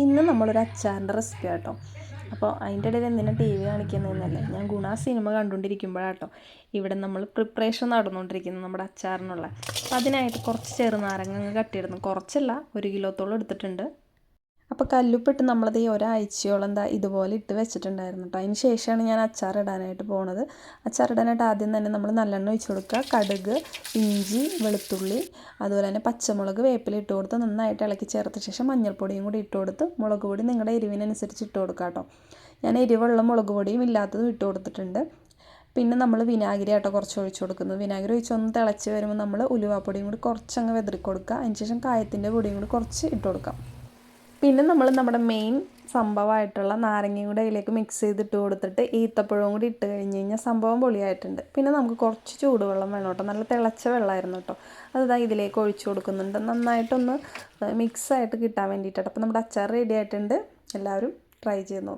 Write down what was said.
ഇന്ന് നമ്മളൊരു അച്ചാറിൻ്റെ റെസിപ്പി ആട്ടോ. അപ്പോൾ അതിൻ്റെ ഇടയിൽ എന്തിനാ ടി വി കാണിക്കുന്നതെന്നല്ലേ, ഞാൻ ഗുണ സിനിമ കണ്ടുകൊണ്ടിരിക്കുമ്പോഴാട്ടോ ഇവിടെ നമ്മൾ പ്രിപ്പറേഷൻ നടന്നുകൊണ്ടിരിക്കുന്നത് നമ്മുടെ അച്ചാറിനുള്ള. അപ്പോൾ അതിനായിട്ട് കുറച്ച് ചെറുനാരങ്ങ അങ്ങ് കട്ടിയിടുന്നു, കുറച്ചല്ല 1 കിലോത്തോളം എടുത്തിട്ടുണ്ട്. അപ്പോൾ കല്ലുപ്പിട്ട് നമ്മളത് ഈ ഒരാഴ്ചയോളം ഇതുപോലെ ഇട്ട് വെച്ചിട്ടുണ്ടായിരുന്നു കേട്ടോ. അതിന് ശേഷമാണ് ഞാൻ അച്ചാറിടാനായിട്ട് പോണത്. അച്ചാറിടാനായിട്ട് ആദ്യം തന്നെ നമ്മൾ നല്ലെണ്ണ ഒഴിച്ച് കൊടുക്കുക, കടുക്, ഇഞ്ചി, വെളുത്തുള്ളി, അതുപോലെ തന്നെ പച്ചമുളക്, വേപ്പില ഇട്ട് കൊടുത്ത് നന്നായിട്ട് ഇളക്കി ചേർത്ത ശേഷം മഞ്ഞൾപ്പൊടിയും കൂടി ഇട്ട് കൊടുത്ത് മുളക് പൊടി നിങ്ങളുടെ എരിവിനനുസരിച്ച് ഇട്ട് കൊടുക്കുക കേട്ടോ. ഞാൻ എരിവുള്ള മുളക് പൊടിയും ഇല്ലാത്തതും ഇട്ട് കൊടുത്തിട്ടുണ്ട്. പിന്നെ നമ്മൾ വിനാഗിരി ആട്ടോ കുറച്ച് ഒഴിച്ച് കൊടുക്കുന്നത്. വിനാഗിരി ഒഴിച്ചൊന്ന് തിളച്ച് വരുമ്പോൾ നമ്മൾ ഉലുവാപ്പൊടിയും കൂടി കുറച്ചങ്ങ് വെതറി കൊടുക്കുക. അതിന് ശേഷം കായത്തിൻ്റെ പൊടിയും കൂടി കുറച്ച് ഇട്ട് കൊടുക്കാം. പിന്നെ നമ്മൾ നമ്മുടെ മെയിൻ സംഭവമായിട്ടുള്ള നാരങ്ങയും കൂടെ അതിലേക്ക് മിക്സ് ചെയ്തിട്ട് കൊടുത്തിട്ട് ഈത്തപ്പഴവും കൂടി ഇട്ട് കഴിഞ്ഞ് കഴിഞ്ഞാൽ സംഭവം പൊളിയായിട്ടുണ്ട്. പിന്നെ നമുക്ക് കുറച്ച് ചൂടുവെള്ളം വേണം കേട്ടോ, നല്ല തിളച്ച വെള്ളമായിരുന്നു കേട്ടോ. അത് ഇതിലേക്ക് ഒഴിച്ചു കൊടുക്കുന്നുണ്ട്, നന്നായിട്ടൊന്ന് മിക്സായിട്ട് കിട്ടാൻ വേണ്ടിയിട്ടാണ്. അപ്പോൾ നമ്മുടെ അച്ചാർ റെഡി ആയിട്ടുണ്ട്. എല്ലാവരും ട്രൈ ചെയ്ത് നോക്കും.